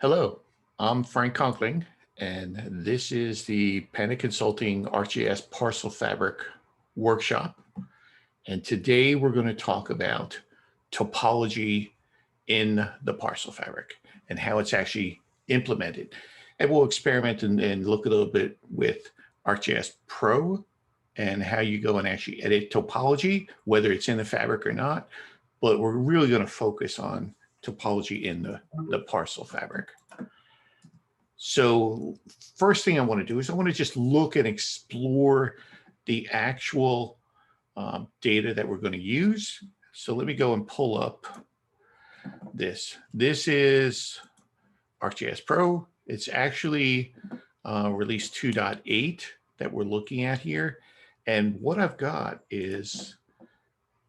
Hello, I'm Frank Conkling, and this is the Panic Consulting ArcGIS Parcel Fabric Workshop. And today we're going to talk about topology in the parcel fabric and how it's actually implemented. And we'll experiment and look a little bit with ArcGIS Pro and how you go and actually edit topology, whether it's in the fabric or not. But we're really going to focus on topology in the parcel fabric. So first thing I want to do is I want to just look and explore the actual data that we're going to use. So let me go and pull up this. This is ArcGIS Pro. It's actually release 2.8 that we're looking at here. And what I've got is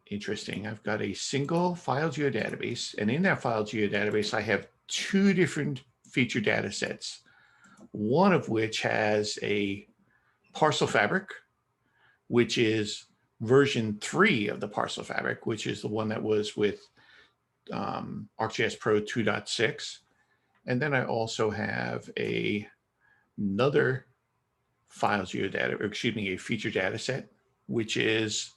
interesting. I've got a single file geodatabase, and in that file geodatabase, I have two different feature data sets, one of which has a parcel fabric, which is version 3 of the parcel fabric, which is the one that was with ArcGIS Pro 2.6. And then I also have another file geodata, or excuse me, a feature data set, which is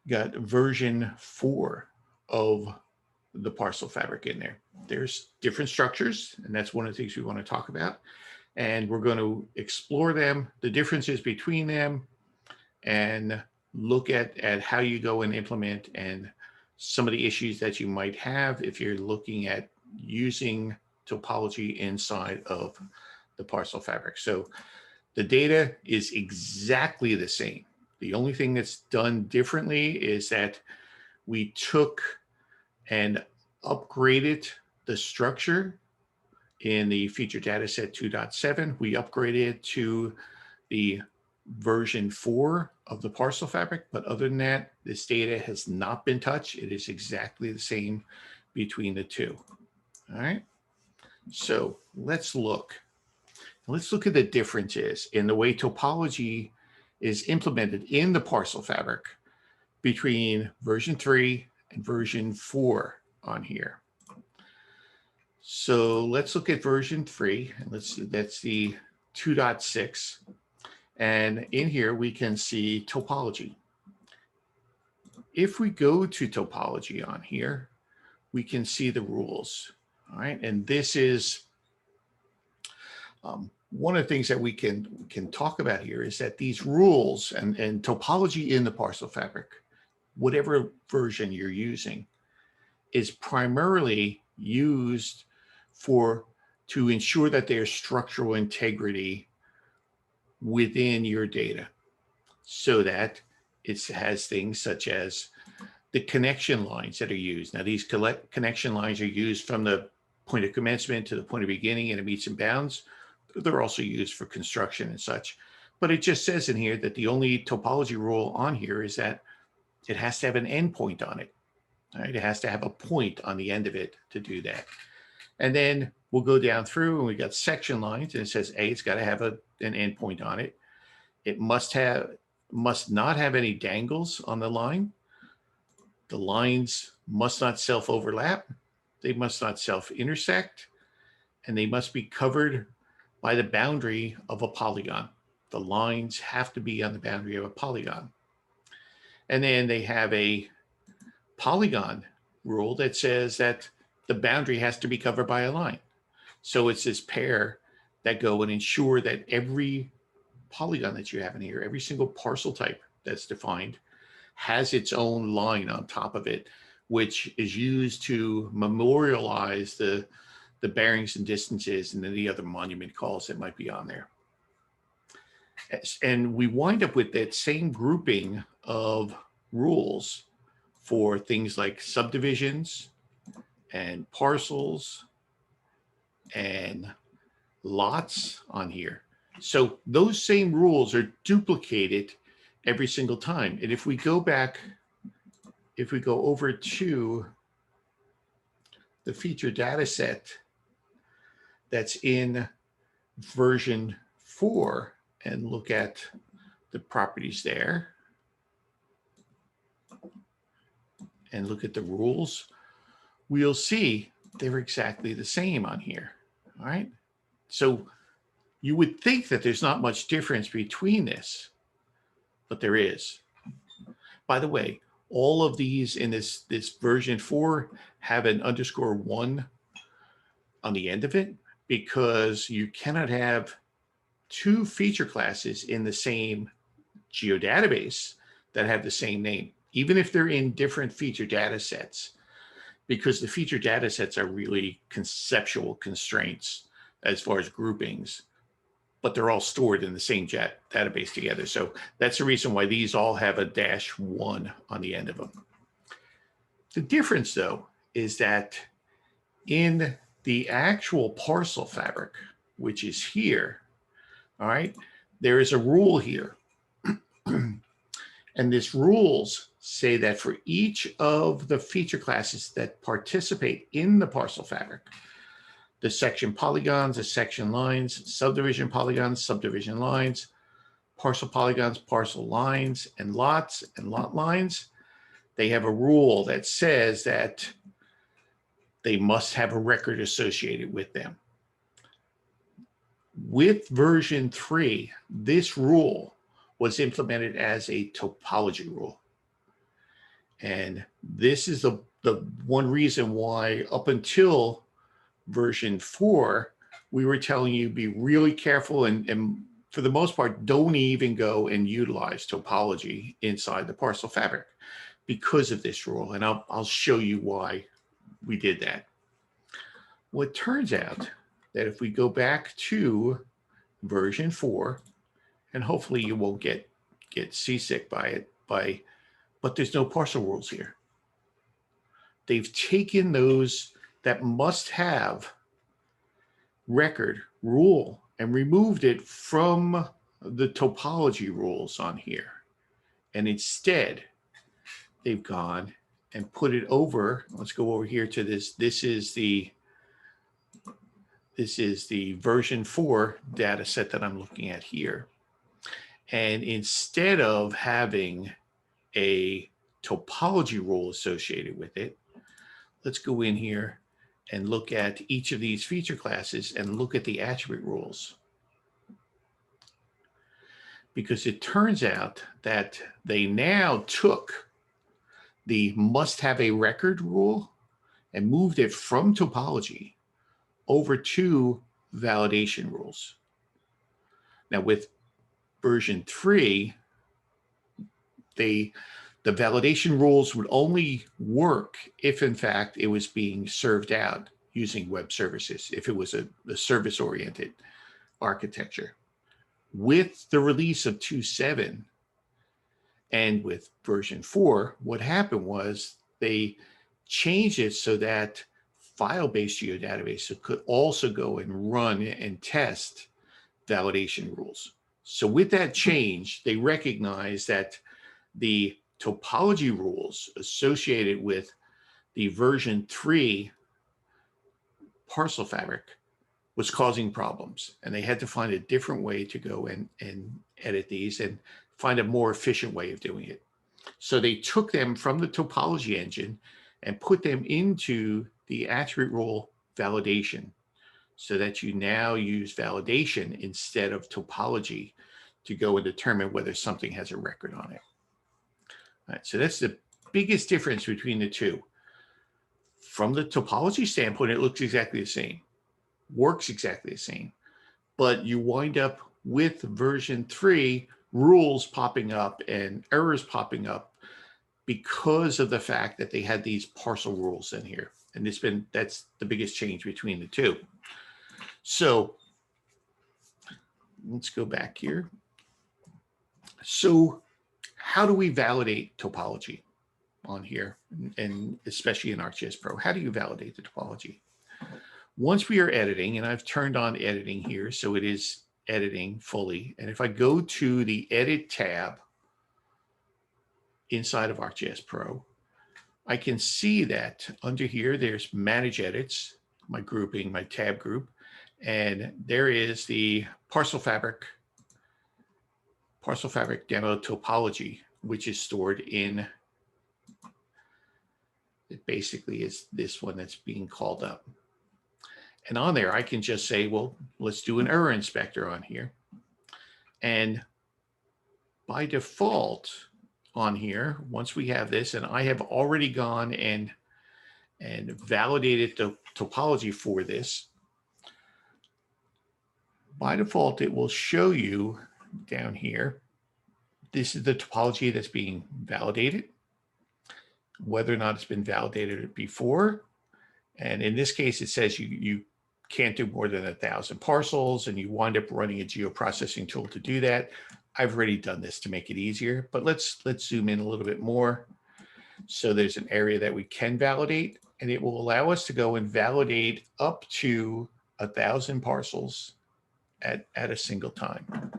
got version 4 of the parcel fabric in there. There's different structures, and that's one of the things we want to talk about. And we're going to explore them, the differences between them, and look at how you go and implement and some of the issues that you might have if you're looking at using topology inside of the parcel fabric. So the data is exactly the same. The only thing that's done differently is that we took and upgraded the structure in the feature dataset 2.7. We upgraded to the version 4 of the parcel fabric, but other than that, this data has not been touched. It is exactly the same between the two. All right, so let's look at the differences in the way topology is implemented in the parcel fabric between version 3 and version 4 on here. So let's look at version 3, and that's the 2.6. And in here, we can see topology. If we go to topology on here, we can see the rules. All right, and this is one of the things that we can talk about here is that these rules and topology in the parcel fabric, whatever version you're using, is primarily used to ensure that there's structural integrity within your data, so that it has things such as the connection lines that are used. Now, these connection lines are used from the point of commencement to the point of beginning, and it meets and bounds. They're also used for construction and such. But it just says in here that the only topology rule on here is that it has to have an endpoint on it. All right, it has to have a point on the end of it to do that. And then we'll go down through, and we got section lines, and it says it's got to have an endpoint on it. It must not have any dangles on the line. The lines must not self-overlap. They must not self-intersect, and they must be covered by the boundary of a polygon. The lines have to be on the boundary of a polygon. And then they have a polygon rule that says that the boundary has to be covered by a line. So it's this pair that go and ensure that every polygon that you have in here, every single parcel type that's defined, has its own line on top of it, which is used to memorialize the bearings and distances and any other monument calls that might be on there. And we wind up with that same grouping of rules for things like subdivisions and parcels and lots on here. So those same rules are duplicated every single time. And if we go back, if we go over to the feature data set that's in version 4 and look at the properties there and look at the rules, we'll see they're exactly the same on here. All right. So you would think that there's not much difference between this, but there is. By the way, all of these in this version 4 have an _1 on the end of it, because you cannot have two feature classes in the same geodatabase that have the same name, even if they're in different feature data sets, because the feature data sets are really conceptual constraints as far as groupings, but they're all stored in the same database together. So that's the reason why these all have a -1 on the end of them. The difference, though, is that in the actual parcel fabric, which is here, all right, there is a rule here. And this rules say that for each of the feature classes that participate in the parcel fabric, the section polygons, the section lines, subdivision polygons, subdivision lines, parcel polygons, parcel lines, and lot lines, they have a rule that says that they must have a record associated with them. With version 3, this rule was implemented as a topology rule. And this is the one reason why up until version 4, we were telling you be really careful and for the most part, don't even go and utilize topology inside the parcel fabric because of this rule. And I'll show you why we did that. Well, it turns out that if we go back to version 4, and hopefully you won't get seasick by it, but there's no parcel rules here. They've taken those that must have record rule and removed it from the topology rules on here. And instead, they've gone and put it over. Let's go over here to this. This is the version 4 data set that I'm looking at here. And instead of having a topology rule associated with it, let's go in here and look at each of these feature classes and look at the attribute rules. Because it turns out that they now took the must have a record rule and moved it from topology over to validation rules. Now with version 3, the validation rules would only work if in fact it was being served out using web services, if it was a service-oriented architecture. With the release of 2.7 and with version 4, what happened was they changed it so that file-based geodatabases could also go and run and test validation rules. So with that change, they recognized that the topology rules associated with the version 3 parcel fabric was causing problems, and they had to find a different way to go and edit these and find a more efficient way of doing it. So they took them from the topology engine and put them into the attribute rule validation, so that you now use validation instead of topology to go and determine whether something has a record on it. All right, so that's the biggest difference between the two. From the topology standpoint, it looks exactly the same, works exactly the same, but you wind up with version 3 rules popping up and errors popping up because of the fact that they had these parcel rules in here. And that's the biggest change between the two. So let's go back here. So how do we validate topology on here, and especially in ArcGIS Pro? How do you validate the topology? Once we are editing, and I've turned on editing here, so it is editing fully. And if I go to the Edit tab inside of ArcGIS Pro, I can see that under here, there's Manage Edits, my grouping, my tab group, and there is the Parcel Fabric demo topology, which is stored in It basically is this one that's being called up. And on there, I can just say, well, let's do an error inspector on here. And by default on here, once we have this, and I have already gone and validated the topology for this, by default, it will show you down here, this is the topology that's being validated, whether or not it's been validated before. And in this case, it says you can't do more than 1,000 parcels, and you wind up running a geoprocessing tool to do that. I've already done this to make it easier, but let's zoom in a little bit more. So there's an area that we can validate, and it will allow us to go and validate up to 1,000 parcels at a single time.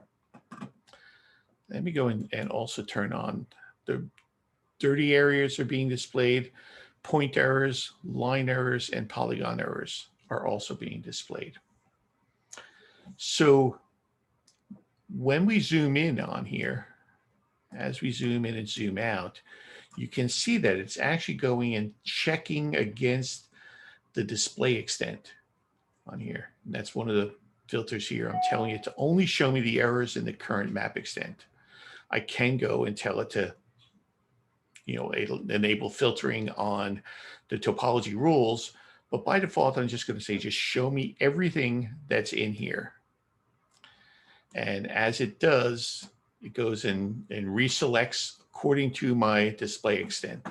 Let me go in and also turn on the dirty areas are being displayed. Point errors, line errors, and polygon errors are also being displayed. So when we zoom in on here, as we zoom in and zoom out, you can see that it's actually going and checking against the display extent on here. And that's one of the filters here. I'm telling it to only show me the errors in the current map extent. I can go and tell it to, enable filtering on the topology rules, but by default, I'm just going to say, just show me everything that's in here. And as it does, it goes in and reselects according to my display extent.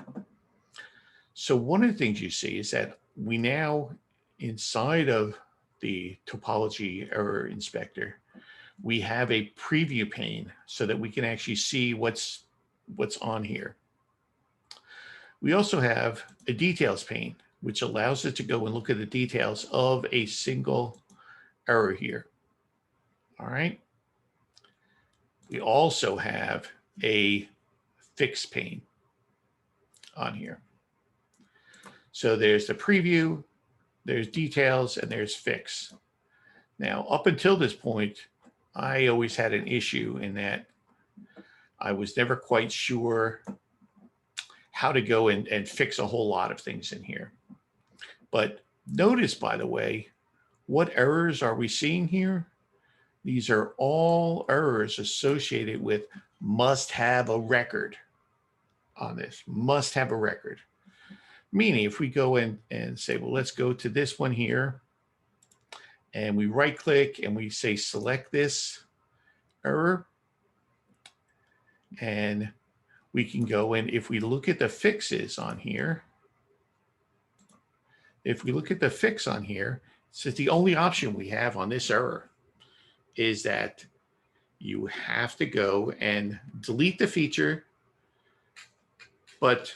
So one of the things you see is that we now, inside of the topology error inspector, we have a preview pane so that we can actually see what's on here. We also have a details pane, which allows us to go and look at the details of a single error here. All right. We also have a fix pane on here. So there's the preview, there's details, and there's fix. Now, up until this point, I always had an issue in that I was never quite sure how to go and fix a whole lot of things in here. But notice, by the way, what errors are we seeing here? These are all errors associated with must have a record on this, must have a record. Meaning if we go in and say, well, let's go to this one here, and we right click and we say, select this error, and we can go in, if we look at the fixes on here, if we look at the fix on here, so the only option we have on this error is that you have to go and delete the feature, but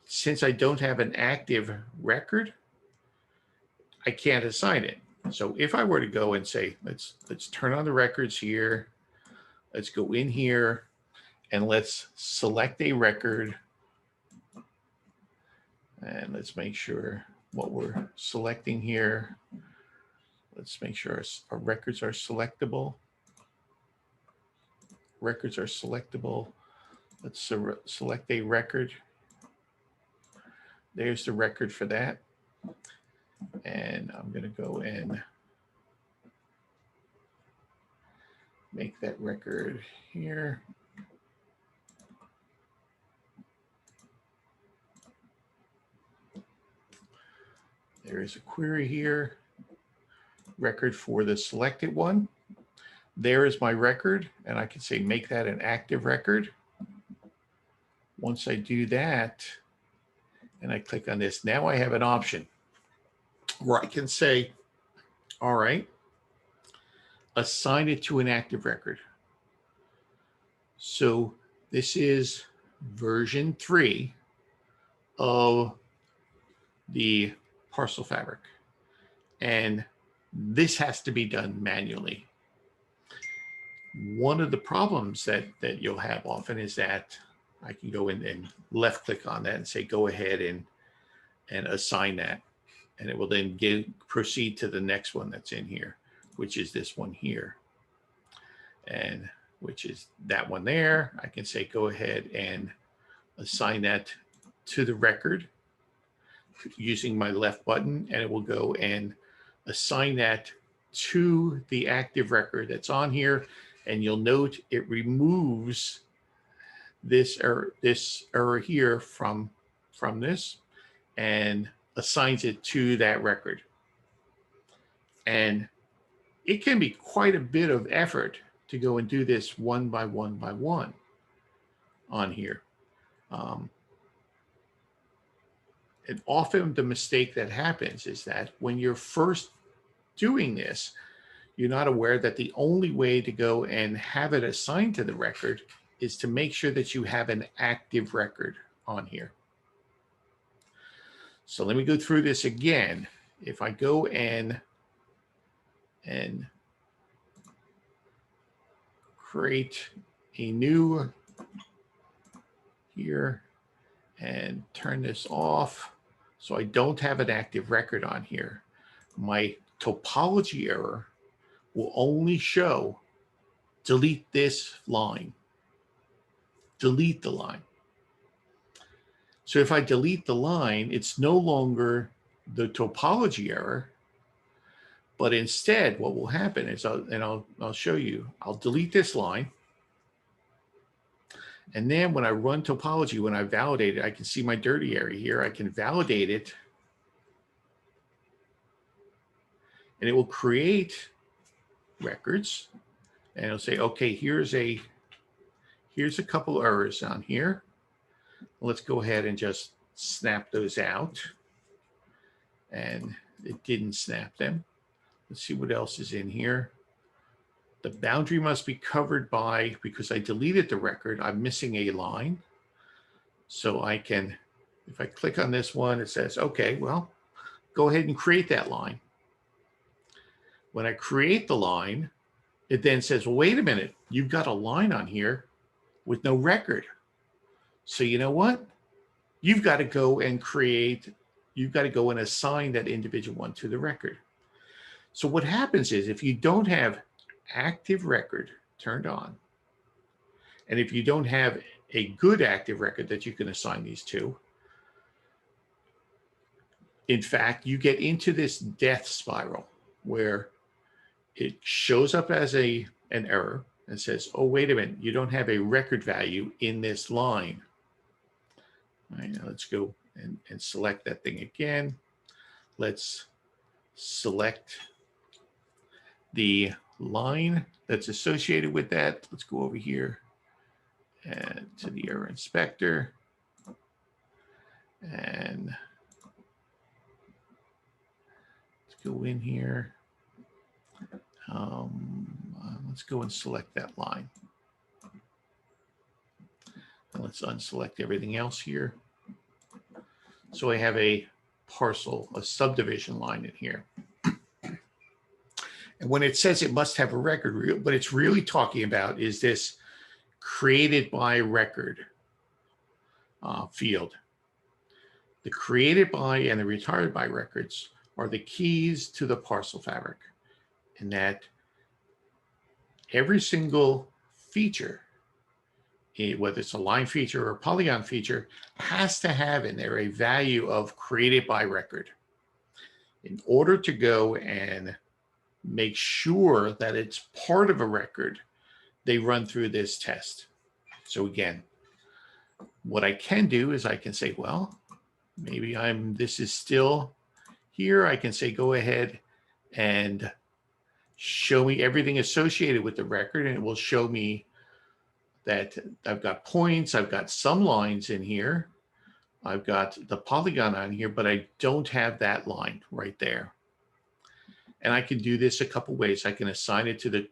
since I don't have an active record, I can't assign it. So if I were to go and say, let's turn on the records here, let's go in here, and let's select a record, and let's make sure what we're selecting here. Let's make sure our records are selectable. Records are selectable. Let's select a record. There's the record for that. And I'm going to go and make that record here. There is a query here. Record for the selected one. There is my record, and I can say make that an active record. Once I do that, and I click on this, now I have an option where I can say, all right, assign it to an active record. So this is version 3 of the Parcel Fabric, and this has to be done manually. One of the problems that you'll have often is that I can go in and left click on that and say, go ahead and assign that. And it will then proceed to the next one that's in here, which is this one here. And which is that one there. I can say, go ahead and assign that to the record. using my left button, and it will go and assign that to the active record that's on here. And you'll note it removes this error here from this and assigns it to that record. And it can be quite a bit of effort to go and do this one by one on here. And often the mistake that happens is that when you're first doing this, you're not aware that the only way to go and have it assigned to the record is to make sure that you have an active record on here. So let me go through this again. If I go and create a new here and turn this off so I don't have an active record on here, my topology error will only show delete this line, delete the line. So if I delete the line, it's no longer the topology error, but instead what will happen is, I'll show you, I'll delete this line. And then when I run topology, when I validate it, I can see my dirty area here. I can validate it. And it will create records. And it'll say, okay, here's a couple errors on here. Let's go ahead and just snap those out. And it didn't snap them. Let's see what else is in here. The boundary must be covered by, because I deleted the record, I'm missing a line. So I can, if I click on this one, it says, okay, well, go ahead and create that line. When I create the line, it then says, well, wait a minute, you've got a line on here with no record. So you know what? You've got to go and assign that individual one to the record. So what happens is, if you don't have active record turned on, and if you don't have a good active record that you can assign these to, in fact, you get into this death spiral where it shows up as an error and says, oh, wait a minute, you don't have a record value in this line. All right, now let's go and select that thing again. Let's select the line that's associated with that. Let's go over here and to the error inspector. And let's go in here. Let's go and select that line. And let's unselect everything else here. So I have a subdivision line in here. And when it says it must have a record, what it's really talking about is this created by record field. The created by and the retired by records are the keys to the parcel fabric, in that every single feature, whether it's a line feature or a polygon feature, has to have in there a value of created by record. In order to go and make sure that it's part of a record, they run through this test. So again, what I can do is I can say, well, maybe this is still here. I can say, go ahead and show me everything associated with the record, and it will show me that I've got points, I've got some lines in here, I've got the polygon on here, but I don't have that line right there. And I can do this a couple ways. I can assign it to the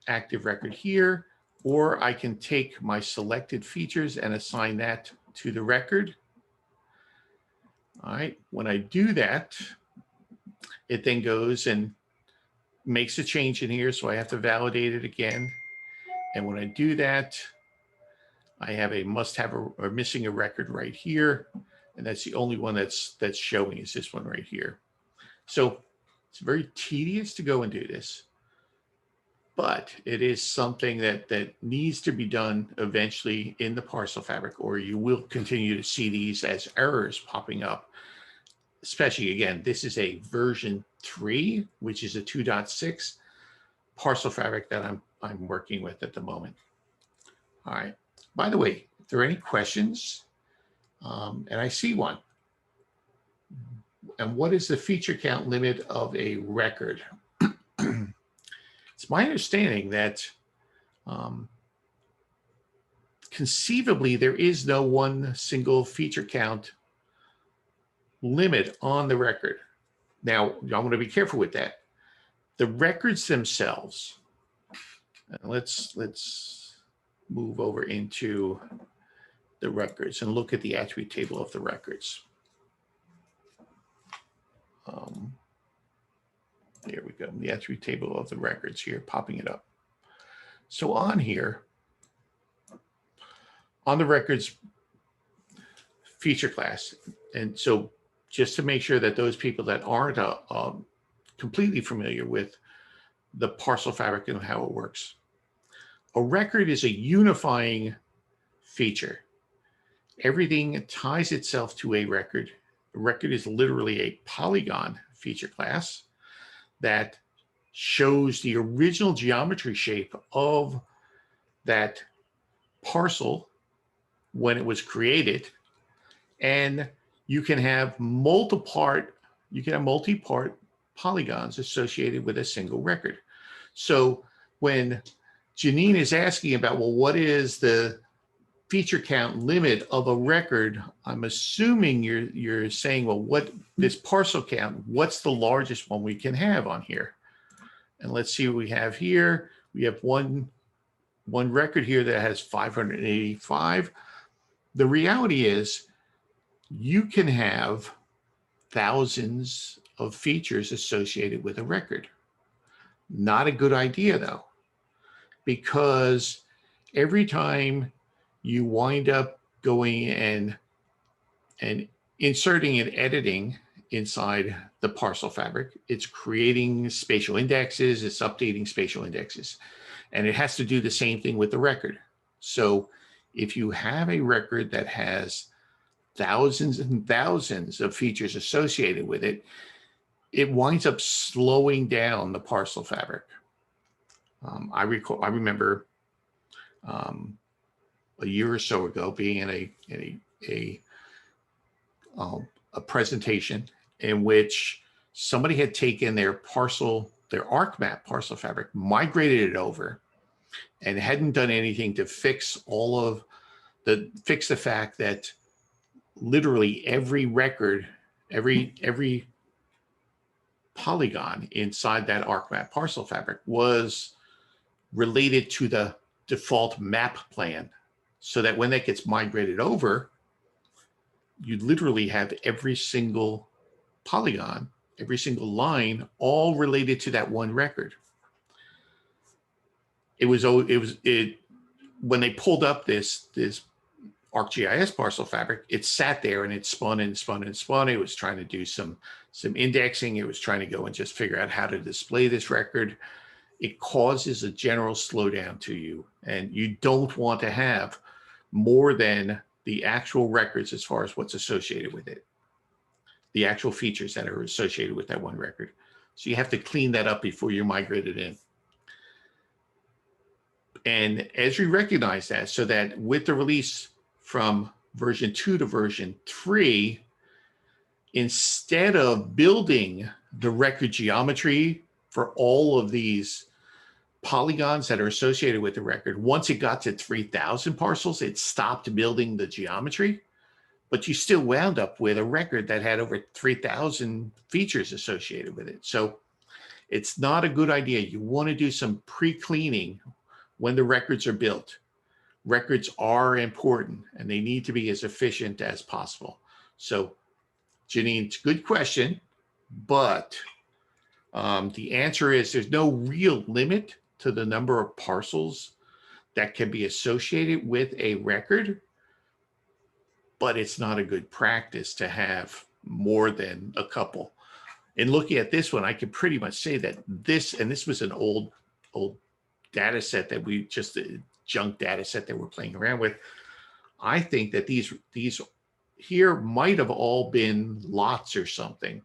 active record here, or I can take my selected features and assign that to the record. All right, when I do that, it then goes and makes a change in here, so I have to validate it again. And when I do that, I have a must have or missing a record right here, and that's the only one that's showing is this one right here. So it's very tedious to go and do this, but it is something that needs to be done eventually in the parcel fabric, or you will continue to see these as errors popping up especially again, this is a version 3, which is a 2.6 parcel fabric that I'm working with at the moment. All right. By the way, if there are any questions, and I see one. And what is the feature count limit of a record? It's my understanding that conceivably there is no one single feature count limit on the record. Now, I want to be careful with that. The records themselves, let's move over into the records and look at the attribute table of the records. There we go, the attribute table of the records here, popping it up. So on here, on the records feature class, and so just to make sure that those people that aren't completely familiar with the parcel fabric and how it works, a record is a unifying feature. Everything ties itself to a record. A record is literally a polygon feature class that shows the original geometry shape of that parcel when it was created. And you can have multi-part polygons associated with a single record. So when Janine is asking about, well, what is the feature count limit of a record, I'm assuming you're saying, well, what this parcel count, what's the largest one we can have on here? And let's see what we have here. We have one record here that has 585. The reality is you can have thousands of features associated with a record. Not a good idea though, because every time you wind up going and inserting and editing inside the parcel fabric, it's creating spatial indexes, it's updating spatial indexes, and it has to do the same thing with the record. So if you have a record that has thousands and thousands of features associated with it, it winds up slowing down the parcel fabric. I remember a year or so ago being in a presentation in which somebody had taken their ArcMap parcel fabric, migrated it over, and hadn't done anything to fix fix the fact that literally every record, every polygon inside that ArcMap parcel fabric was related to the default map plan, so that when that gets migrated over, you literally have every single polygon, every single line, all related to that one record. When they pulled up this ArcGIS Parcel Fabric, it sat there and it spun and spun and spun. It was trying to do some indexing. It was trying to go and just figure out how to display this record. It causes a general slowdown to you, and you don't want to have more than the actual records as far as what's associated with it, the actual features that are associated with that one record. So you have to clean that up before you migrate it in. And as we recognize that, so that with the release from version 2 to version 3, instead of building the record geometry for all of these polygons that are associated with the record, once it got to 3,000 parcels, it stopped building the geometry, but you still wound up with a record that had over 3,000 features associated with it. So it's not a good idea. You want to do some pre-cleaning when the records are built. Records are important and they need to be as efficient as possible. So Janine, it's a good question, but the answer is there's no real limit to the number of parcels that can be associated with a record, but it's not a good practice to have more than a couple. In looking at this one, I can pretty much say that this was an old data set that we just, a junk data set that we're playing around with. I think that these here might have all been lots or something,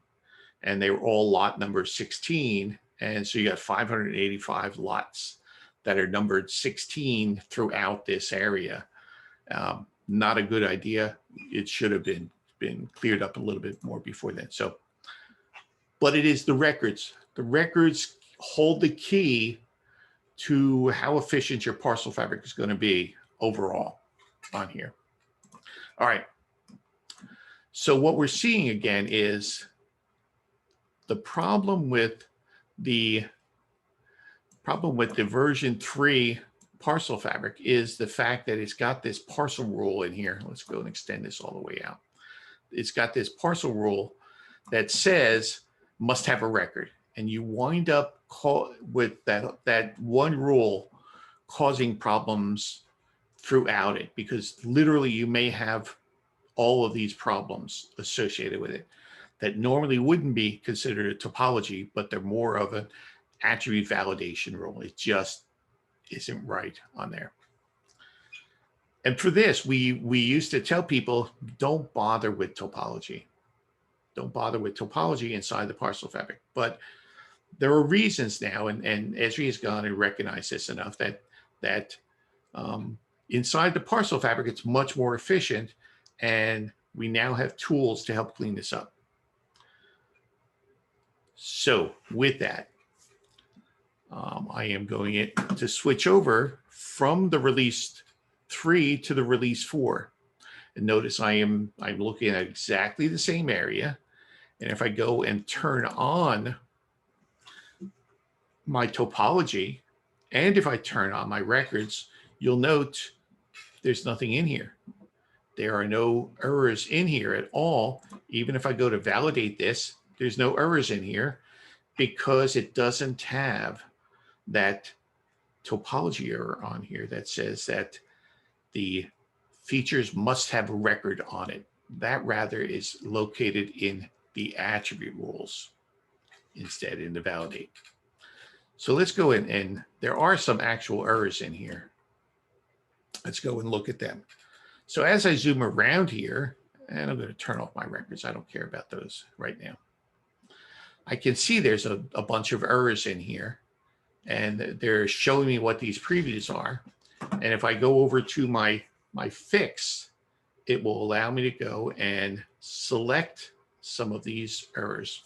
and they were all lot number 16. And so you got 585 lots that are numbered 16 throughout this area. Not a good idea. It should have been cleared up a little bit more before then. So, but it is the records. The records hold the key to how efficient your parcel fabric is going to be overall on here. All right. So what we're seeing again is the problem with the version 3 parcel fabric is the fact that it's got this parcel rule in here. Let's go and extend this all the way out. It's got this parcel rule that says must have a record, and you wind up with that one rule causing problems throughout it, because literally you may have all of these problems associated with it that normally wouldn't be considered a topology, but they're more of an attribute validation rule. It just isn't right on there. And for this, we used to tell people, don't bother with topology. Don't bother with topology inside the parcel fabric. But there are reasons now, and Esri has gone and recognized this enough that inside the parcel fabric, it's much more efficient, and we now have tools to help clean this up. So with that, I am going to switch over from the release 3 to the release 4. And notice I'm looking at exactly the same area. And if I go and turn on my topology, and if I turn on my records, you'll note there's nothing in here. There are no errors in here at all. Even if I go to validate this, there's no errors in here because it doesn't have that topology error on here that says that the features must have a record on it. That rather is located in the attribute rules instead, in the validate. So let's go in, and there are some actual errors in here. Let's go and look at them. So as I zoom around here, and I'm going to turn off my records, I don't care about those right now. I can see there's a bunch of errors in here, and they're showing me what these previews are. And if I go over to my fix, it will allow me to go and select some of these errors.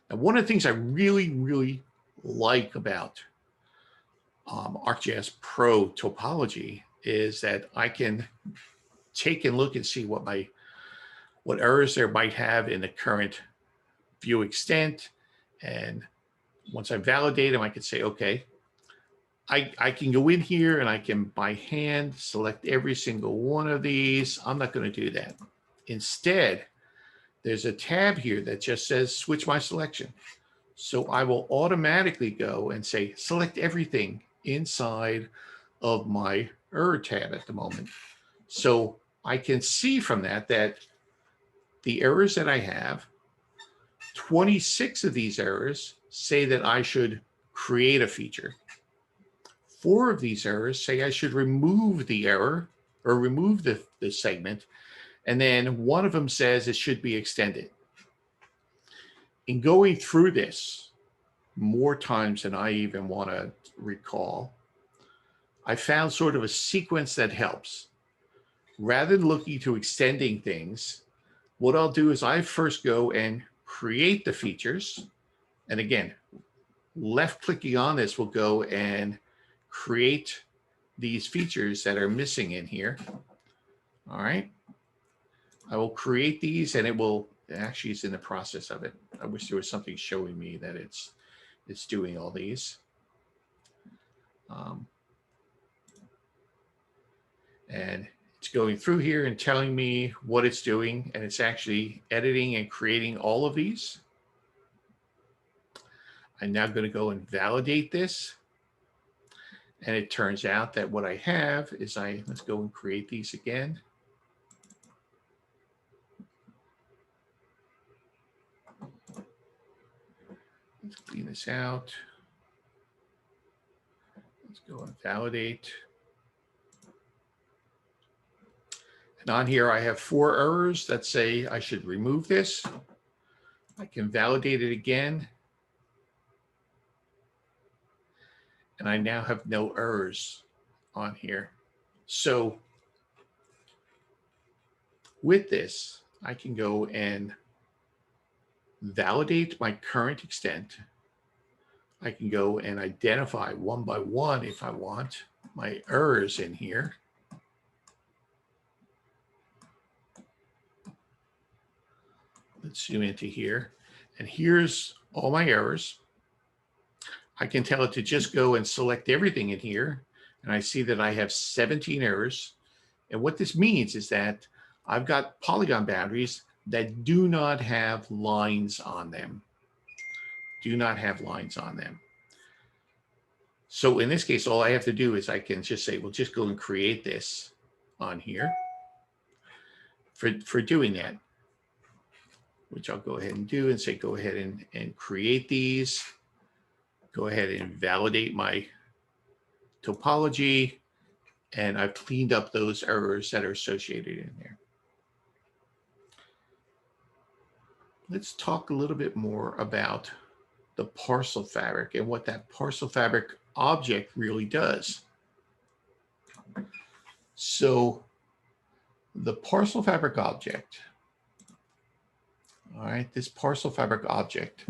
Now, one of the things I really, really like about ArcGIS Pro topology is that I can take and look and see what errors there might have in the current view extent. And once I validate them, I can say, okay, I can go in here and I can by hand select every single one of these. I'm not going to do that. Instead, there's a tab here that just says switch my selection. So I will automatically go and say select everything inside of my error tab at the moment. So I can see from that the errors that I have, 26 of these errors say that I should create a feature. 4 of these errors say I should remove the error or remove the segment. And then one of them says it should be extended. In going through this more times than I even want to recall, I found sort of a sequence that helps. Rather than looking to extending things, what I'll do is I first go and create the features. And again, left clicking on this will go and create these features that are missing in here. All right. I will create these, and actually it's in the process of it. I wish there was something showing me that it's doing all these. And it's going through here and telling me what it's doing, and it's actually editing and creating all of these. I'm now going to go and validate this. And it turns out that what I have is let's go and create these again. Let's clean this out. Let's go and validate. And on here, I have 4 errors that say I should remove this. I can validate it again. And I now have no errors on here. So with this, I can go and validate my current extent. I can go and identify one by one, if I want, my errors in here. Let's zoom into here. And here's all my errors. I can tell it to just go and select everything in here. And I see that I have 17 errors. And what this means is that I've got polygon boundaries that do not have lines on them. Do not have lines on them. So in this case, all I have to do is I can just say, well, just go and create this on here for doing that, which I'll go ahead and do and say, go ahead and create these. Go ahead and validate my topology. And I've cleaned up those errors that are associated in there. Let's talk a little bit more about the parcel fabric and what that parcel fabric object really does. So the parcel fabric object, all right, this parcel fabric object,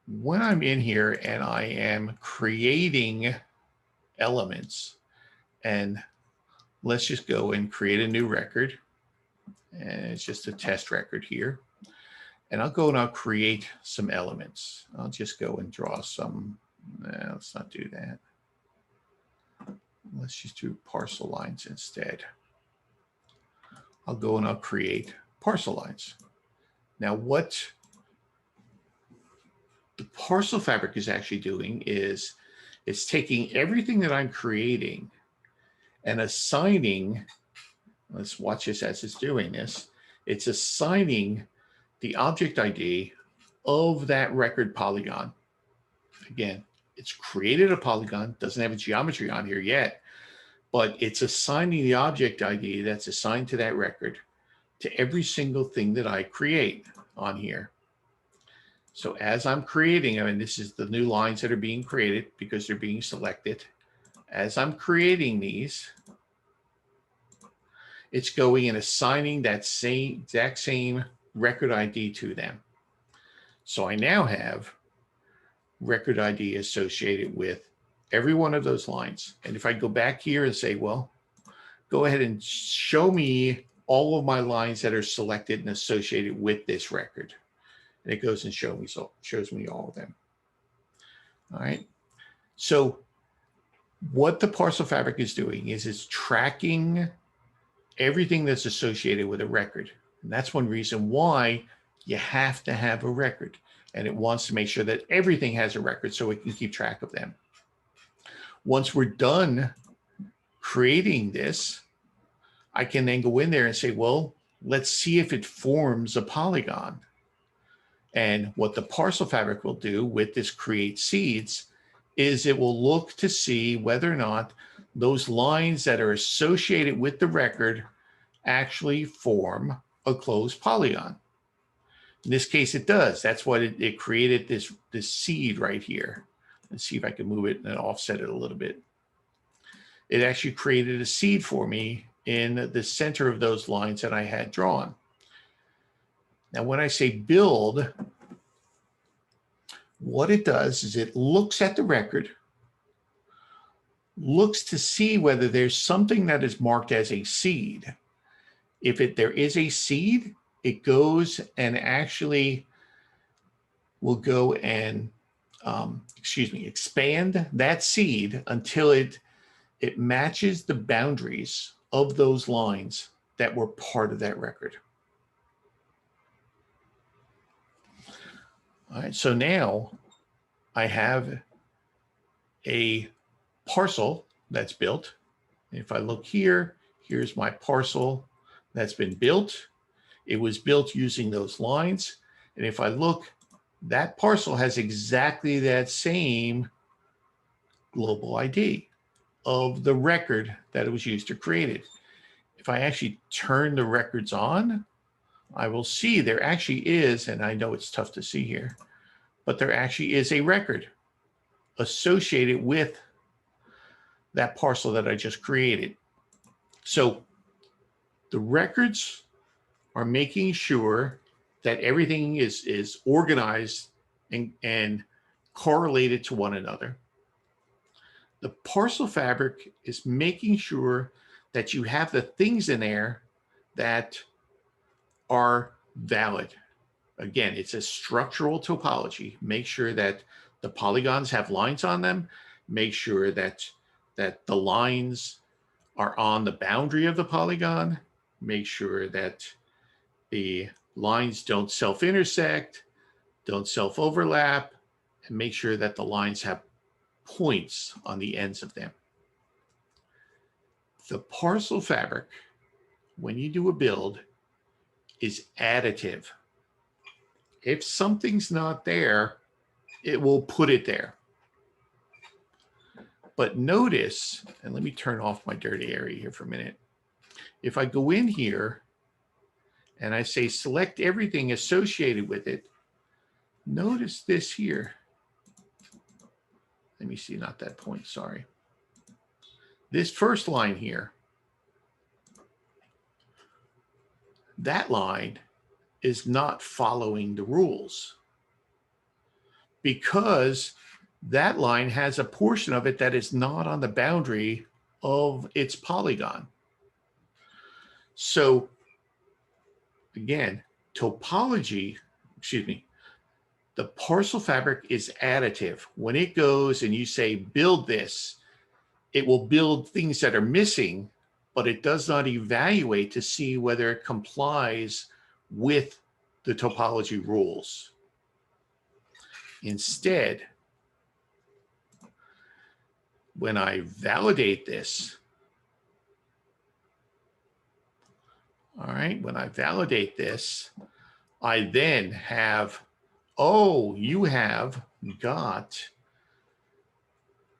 when I'm in here and I am creating elements, and let's just go and create a new record, and it's just a test record here. And I'll go and I'll create some elements. I'll just go and draw some, let's not do that. Let's just do parcel lines instead. I'll go and I'll create parcel lines. Now what the parcel fabric is actually doing is it's taking everything that I'm creating and assigning, let's watch this as it's doing this, it's assigning the object ID of that record polygon. Again, it's created a polygon, doesn't have a geometry on here yet, but it's assigning the object ID that's assigned to that record to every single thing that I create on here. So as I'm creating them, and this is the new lines that are being created because they're being selected. As I'm creating these, it's going and assigning that exact same record ID to them. So I now have record ID associated with every one of those lines. And if I go back here and say, well, go ahead and show me all of my lines that are selected and associated with this record. And it goes and shows me all of them. All right. So what the parcel fabric is doing is it's tracking everything that's associated with a record. And that's one reason why you have to have a record. And it wants to make sure that everything has a record so it can keep track of them. Once we're done creating this, I can then go in there and say, well, let's see if it forms a polygon. And what the parcel fabric will do with this create seeds is it will look to see whether or not those lines that are associated with the record actually form a closed polygon. In this case, it does. That's what it created this seed right here. Let's see if I can move it and offset it a little bit. It actually created a seed for me in the center of those lines that I had drawn. Now, when I say build, what it does is it looks at the record, looks to see whether there's something that is marked as a seed. If there is a seed, it goes and actually will go and, expand that seed until it matches the boundaries of those lines that were part of that record. All right, so now I have a parcel that's built. If I look here, here's my parcel that's been built. It was built using those lines. And if I look, that parcel has exactly that same global ID of the record that it was used to create it. if I actually turn the records on, I will see there actually is, and I know it's tough to see here, but there actually is a record associated with that parcel that I just created. So the records are making sure that everything is organized and correlated to one another. The parcel fabric is making sure that you have the things in there that are valid. Again, it's a structural topology. Make sure that the polygons have lines on them. Make sure that the lines are on the boundary of the polygon. Make sure that the lines don't self-intersect, don't self-overlap, and make sure that the lines have points on the ends of them. The parcel fabric, when you do a build, is additive. If something's not there, it will put it there. But notice, and let me turn off my dirty area here for a minute. If I go in here and I say select everything associated with it, notice this here. Let me see, not that point, sorry. This first line here, that line is not following the rules because that line has a portion of it that is not on the boundary of its polygon. So again, topology, excuse me, the parcel fabric is additive. When it goes and you say build this, it will build things that are missing, but it does not evaluate to see whether it complies with the topology rules. Instead, when I validate this, all right, when I validate this, I then have, oh, you have got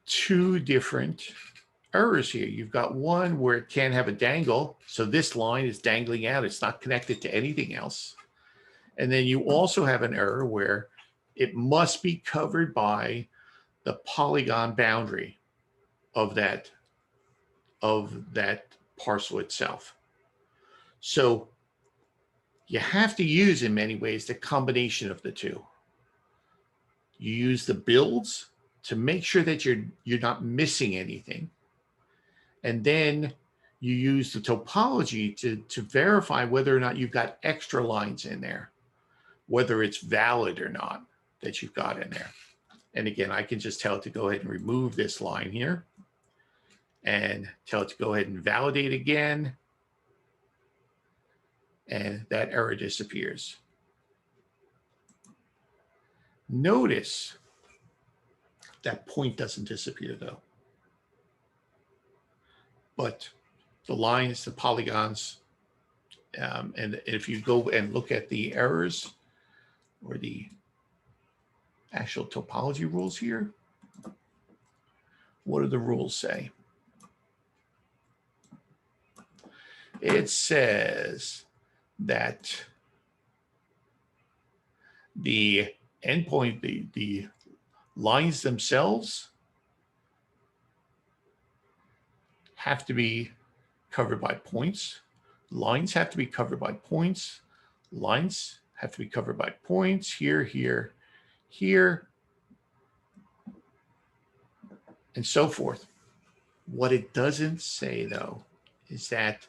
two different errors here. You've got one where it can't have a dangle. So this line is dangling out. It's not connected to anything else. And then you also have an error where it must be covered by the polygon boundary of that parcel itself. So you have to use, in many ways, the combination of the two. You use the builds to make sure that you're not missing anything. And then you use the topology to verify whether or not you've got extra lines in there, whether it's valid or not that you've got in there. And again, I can just tell it to go ahead and remove this line here and tell it to go ahead and validate again. And that error disappears. Notice that point doesn't disappear though. But the lines, the polygons, and if you go and look at the errors or the actual topology rules here, what do the rules say? It says that the endpoint, the lines themselves have to be covered by points. Lines have to be covered by points. Lines have to be covered by points here, here, here, and so forth. What it doesn't say, though, is that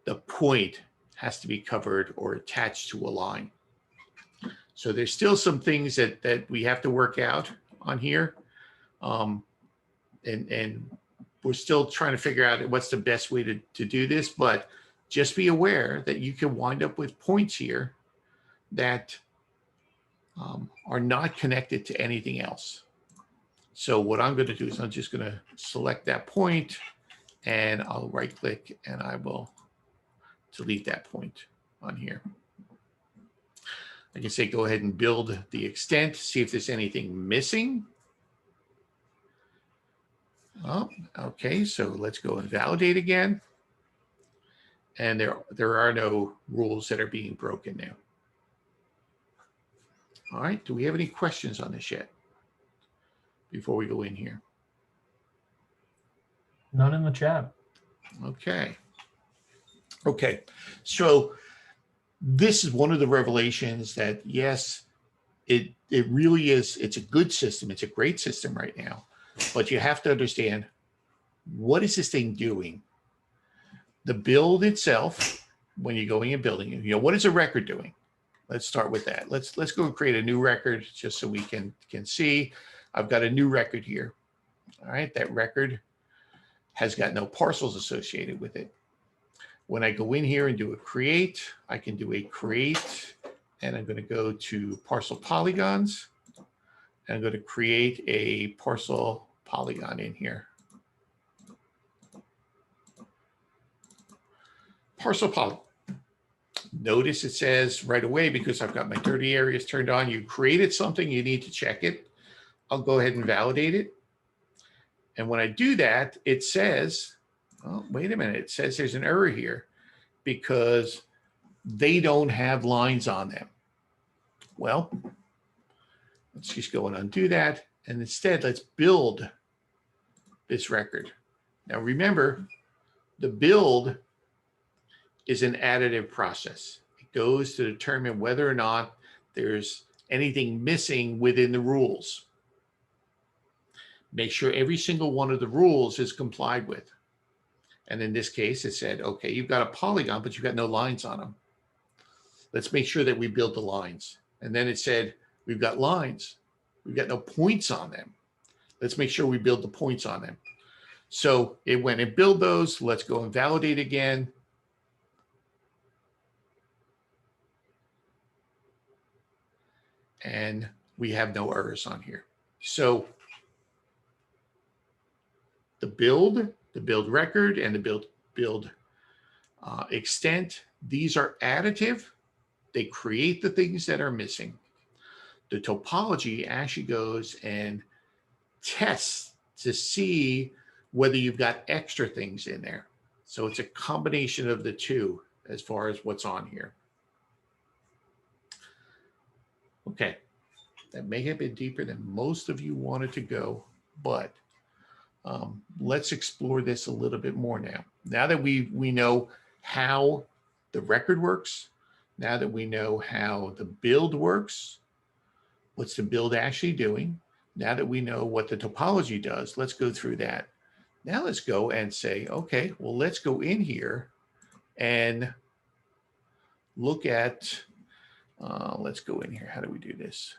the point has to be covered or attached to a line. So there's still some things that we have to work out on here. And we're still trying to figure out what's the best way to do this, but just be aware that you can wind up with points here that are not connected to anything else. So what I'm going to do is I'm just going to select that point and I'll right click and I will delete that point on here. I can say go ahead and build the extent, see if there's anything missing. Oh, okay, so let's go and validate again. And there are no rules that are being broken now. All right, do we have any questions on this yet before we go in here? None in the chat. Okay. Okay, so this is one of the revelations that, yes, it really is, it's a good system. It's a great system right now, but you have to understand, what is this thing doing? The build itself, when you're going and building it, what is a record doing? Let's start with that. Let's go and create a new record just so we can see. I've got a new record here. All right, that record has got no parcels associated with it. When I go in here and do a create, I can do a create, and I'm going to go to parcel polygons, and I'm going to create a parcel polygon in here. Parcel polygon. Notice it says right away, because I've got my dirty areas turned on, you created something, you need to check it. I'll go ahead and validate it. And when I do that, it says, oh, wait a minute, it says there's an error here because they don't have lines on them. Well, let's just go and undo that. And instead, let's build this record. Now remember, the build is an additive process. It goes to determine whether or not there's anything missing within the rules. Make sure every single one of the rules is complied with. And in this case, it said, okay, you've got a polygon, but you've got no lines on them. Let's make sure that we build the lines. And then it said, we've got lines. We've got no points on them. Let's make sure we build the points on them. So it went and build those. Let's go and validate again. And we have no errors on here. So the build record, and the build extent, these are additive. They create the things that are missing. The topology actually goes and tests to see whether you've got extra things in there. So it's a combination of the two as far as what's on here. Okay, that may have been deeper than most of you wanted to go, but let's explore this a little bit more now. Now that we know how the record works, now that we know how the build works, what's the build actually doing? Now that we know what the topology does, let's go through that. Now let's go and say, okay, well, let's go in here and look at, let's go in here. How do we do this?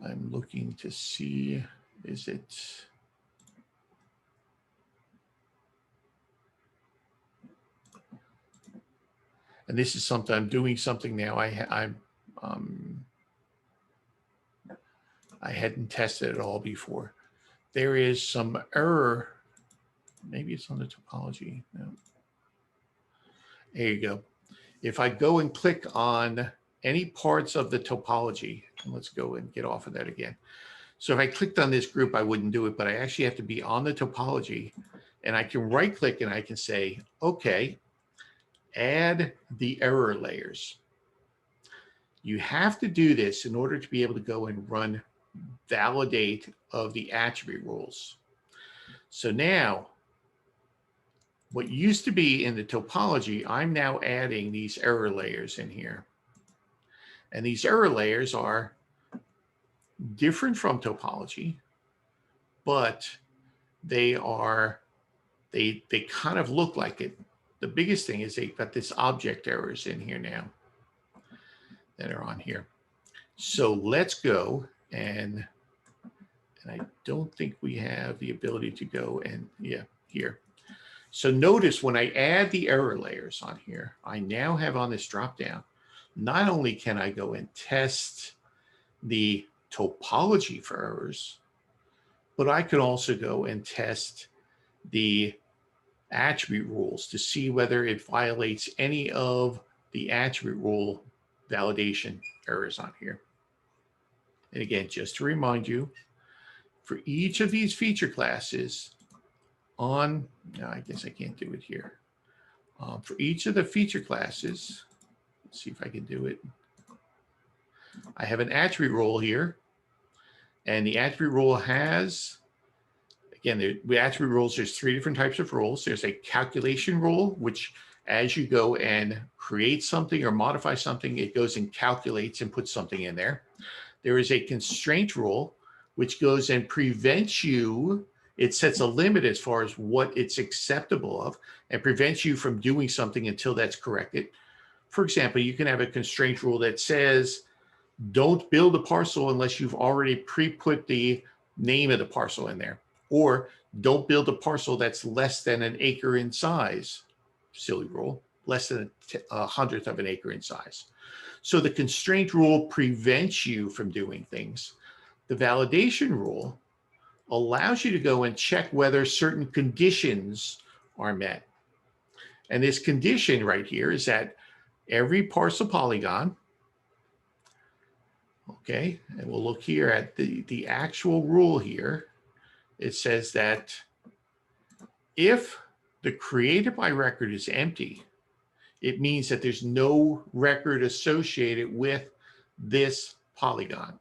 I'm looking to see, is it, and this is something, I'm doing something now I hadn't tested it all before. There is some error. Maybe it's on the topology. No. There you go. If I go and click on any parts of the topology, and let's go and get off of that again. So if I clicked on this group, I wouldn't do it, but I actually have to be on the topology, and I can right click and I can say, okay, add the error layers. You have to do this in order to be able to go and run validate of the attribute rules. So now, what used to be in the topology, I'm now adding these error layers in here. And these error layers are different from topology, but they kind of look like it. The biggest thing is they've got this object errors in here now that are on here. So let's go and I don't think we have the ability to go and, yeah, here. So notice when I add the error layers on here, I now have on this drop down, not only can I go and test the topology for errors, but I could also go and test the attribute rules to see whether it violates any of the attribute rule validation errors on here. And again, just to remind you, for each of these feature classes on, no, I guess I can't do it here. For each of the feature classes, let's see if I can do it. I have an attribute rule here, and the attribute rule has, again, the attribute rules, there's 3 different types of rules. There's a calculation rule, which as you go and create something or modify something, it goes and calculates and puts something in there. There is a constraint rule, which goes and prevents you, it sets a limit as far as what it's acceptable of and prevents you from doing something until that's corrected. For example, you can have a constraint rule that says, don't build a parcel unless you've already pre-put the name of the parcel in there. Or don't build a parcel that's less than an acre in size. Silly rule, less than a hundredth of an acre in size. So the constraint rule prevents you from doing things. The validation rule allows you to go and check whether certain conditions are met. And this condition right here is that every parcel polygon, okay, and we'll look here at the actual rule here. It says that if the created by record is empty, it means that there's no record associated with this polygon.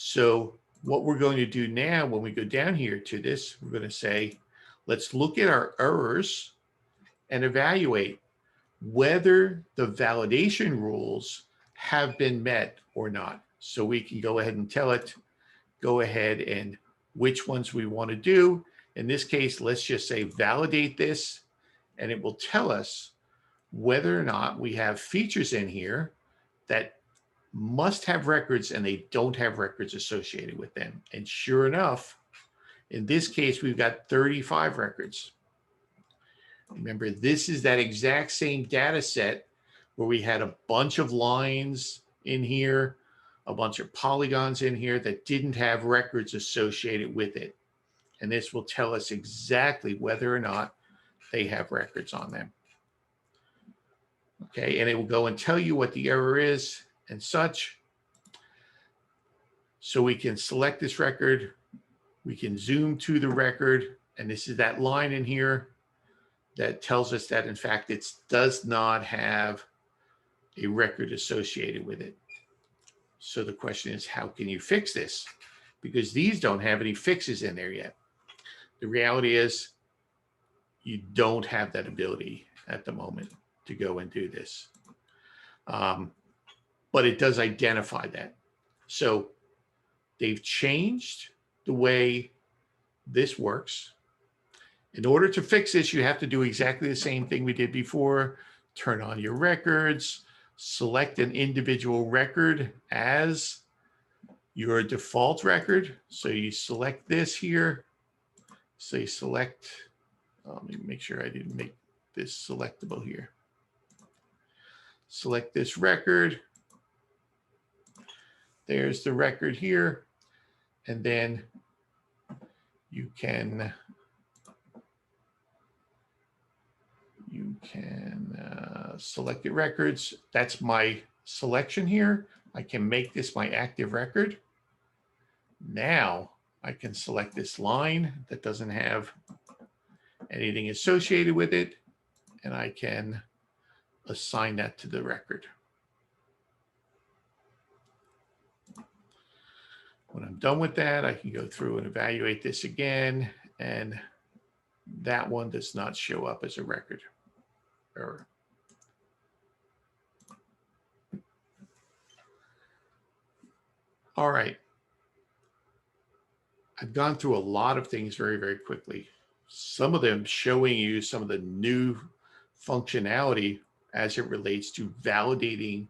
So what we're going to do now, when we go down here to this, we're going to say, let's look at our errors and evaluate whether the validation rules have been met or not. So we can go ahead and tell it, go ahead and which ones we want to do. In this case, let's just say validate this, and it will tell us whether or not we have features in here that must have records and they don't have records associated with them. And sure enough, in this case, we've got 35 records. Remember, this is that exact same data set where we had a bunch of lines in here, a bunch of polygons in here that didn't have records associated with it. And this will tell us exactly whether or not they have records on them. Okay, and it will go and tell you what the error is and such. So we can select this record, we can zoom to the record, and this is that line in here that tells us that in fact it does not have a record associated with it. So the question is, how can you fix this? Because these don't have any fixes in there yet. The reality is you don't have that ability at the moment to go and do this. But it does identify that. So they've changed the way this works. In order to fix this, you have to do exactly the same thing we did before. Turn on your records, select an individual record as your default record. So you select this here. So you select, let me make sure I didn't make this selectable here. Select this record. There's the record here. And then you can select your records. That's my selection here. I can make this my active record. Now I can select this line that doesn't have anything associated with it, and I can assign that to the record. When I'm done with that, I can go through and evaluate this again, and that one does not show up as a record error. All right. I've gone through a lot of things very, very quickly. Some of them showing you some of the new functionality as it relates to validating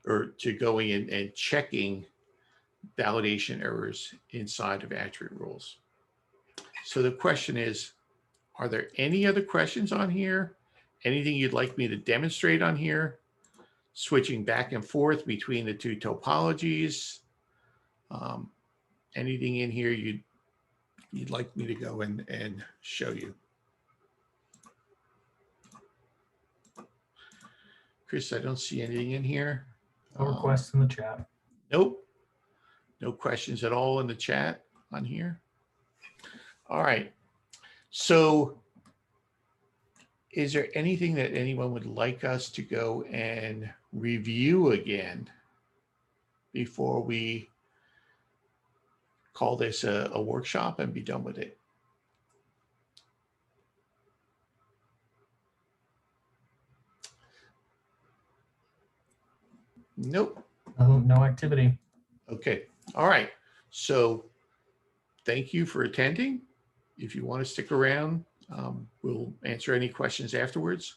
or to going in and checking validation errors inside of attribute rules. So the question is, are there any other questions on here? Anything you'd like me to demonstrate on here? Switching back and forth between the two topologies. Anything in here you'd like me to go and show you? Chris, I don't see anything in here. No requests in the chat. Nope. No questions at all in the chat on here. All right. So is there anything that anyone would like us to go and review again before we call this a workshop and be done with it? Nope. No activity. Okay. All right. So thank you for attending. If you want to stick around, we'll answer any questions afterwards.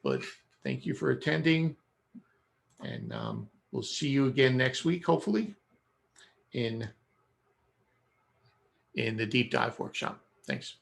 But thank you for attending. And we'll see you again next week, hopefully, in the deep dive workshop. Thanks.